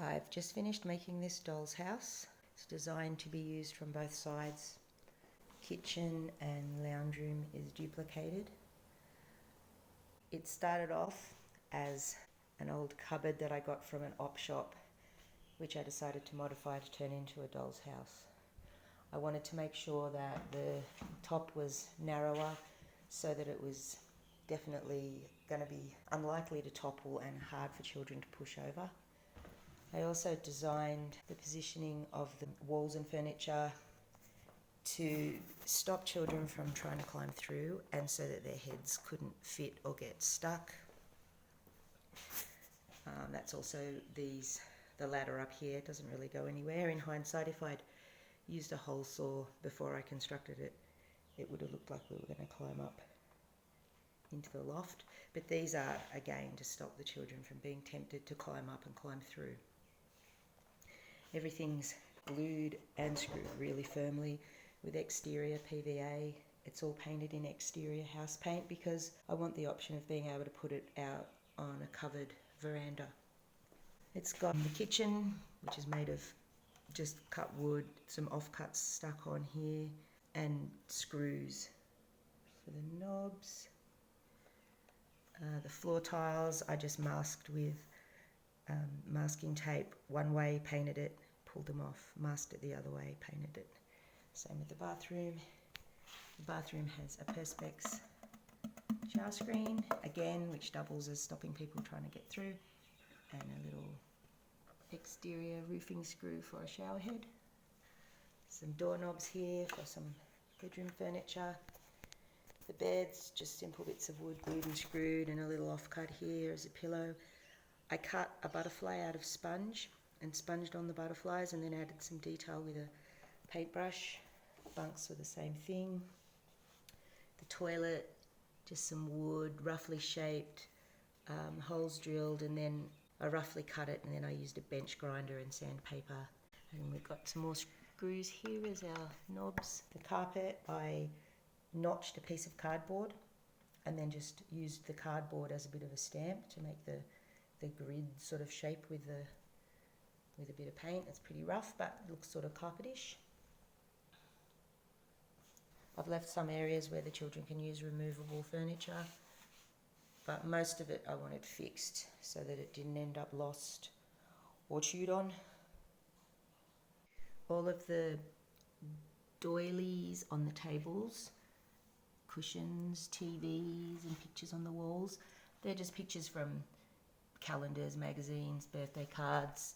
I've just finished making this doll's house. It's designed to be used from both sides. Kitchen and lounge room is duplicated. It started off as an old cupboard that I got from an op shop, which I decided to modify to turn into a doll's house. I wanted to make sure that the top was narrower so that it was definitely going to be unlikely to topple and hard for children to push over. I also designed the positioning of the walls and furniture to stop children from trying to climb through and so that their heads couldn't fit or get stuck. That's also the ladder up here doesn't really go anywhere. In hindsight, if I'd used a hole saw before I constructed it, it would have looked like we were going to climb up into the loft. But these are, again, to stop the children from being tempted to climb up and climb through. Everything's glued and screwed really firmly with exterior PVA. It's all painted in exterior house paint because I want the option of being able to put it out on a covered veranda. It's got the kitchen, which is made of just cut wood, some offcuts stuck on here, and screws for the knobs. The floor tiles I just masked with masking tape. One way, painted it, pulled them off, masked it the other way, painted it. Same with the bathroom. The bathroom has a Perspex shower screen, again, which doubles as stopping people trying to get through, and a little exterior roofing screw for a shower head. Some doorknobs here for some bedroom furniture. The bed's just simple bits of wood glued and screwed, and a little offcut here as a pillow. I cut a butterfly out of sponge and sponged on the butterflies and then added some detail with a paintbrush. Bunks were the same thing. The toilet, just some wood, roughly shaped, holes drilled, and then I roughly cut it, and then I used a bench grinder and sandpaper. And we've got some more screws here as our knobs. The carpet, I notched a piece of cardboard and then just used the cardboard as a bit of a stamp to make the grid sort of shape with a bit of paint. It's pretty rough, but it looks sort of carpetish. I've left some areas where the children can use removable furniture, but most of it I wanted fixed so that it didn't end up lost or chewed on. All of the doilies on the tables, cushions, TVs and pictures on the walls, they're just pictures from calendars, magazines, birthday cards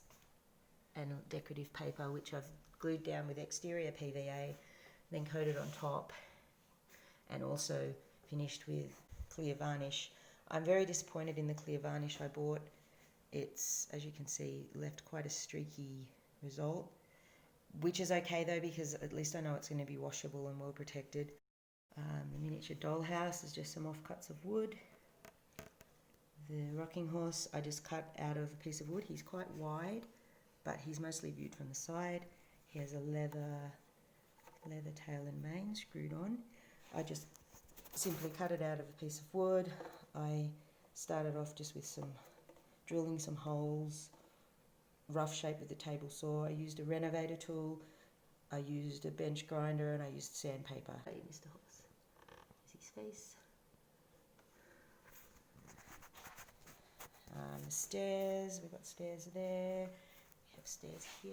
and decorative paper, which I've glued down with exterior PVA, then coated on top, and also finished with clear varnish. I'm very disappointed in the clear varnish I bought. It's, as you can see, left quite a streaky result, which is okay though, because at least I know it's going to be washable and well protected. The miniature dollhouse is just some offcuts of wood. The rocking horse I just cut out of a piece of wood. He's quite wide, but he's mostly viewed from the side. He has a leather tail and mane screwed on. I just simply cut it out of a piece of wood. I started off just with drilling some holes, rough shape with the table saw. I used a renovator tool, I used a bench grinder, and I used sandpaper. Hey, Mr. Horse, there's his face. The stairs, we've got stairs there, we have stairs here,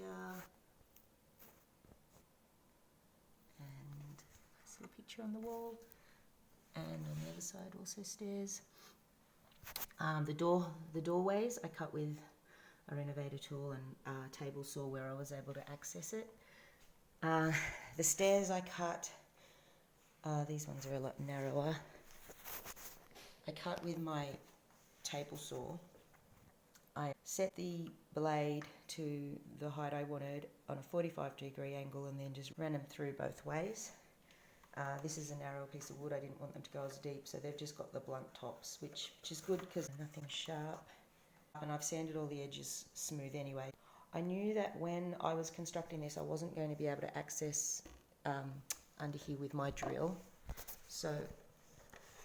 and a little picture on the wall, and on the other side also stairs. The doorways I cut with a renovator tool and a table saw where I was able to access it. The stairs I cut, these ones are a lot narrower. I cut with my table saw. I set the blade to the height I wanted on a 45-degree angle and then just ran them through both ways. This is a narrow piece of wood. I didn't want them to go as deep, so they've just got the blunt tops, which is good because nothing sharp. And I've sanded all the edges smooth anyway. I knew that when I was constructing this, I wasn't going to be able to access under here with my drill. So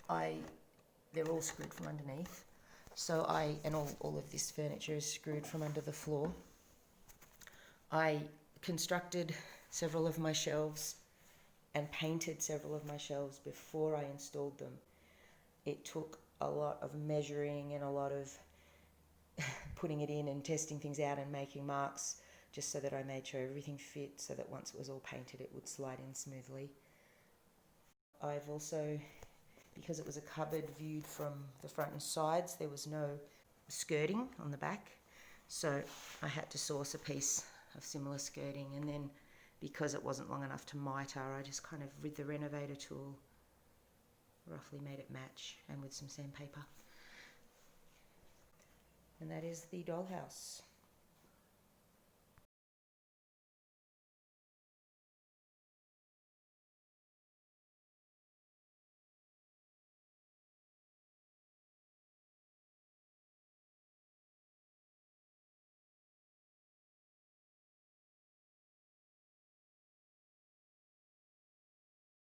they're all screwed from underneath. So all of this furniture is screwed from under the floor. I constructed several of my shelves and painted several of my shelves before I installed them. It took a lot of measuring and a lot of putting it in and testing things out and making marks just so that I made sure everything fit so that once it was all painted it would slide in smoothly. I've also, because it was a cupboard viewed from the front and sides, there was no skirting on the back, so I had to source a piece of similar skirting, and then because it wasn't long enough to mitre, I just kind of with the renovator tool roughly made it match, and with some sandpaper. And that is the dollhouse.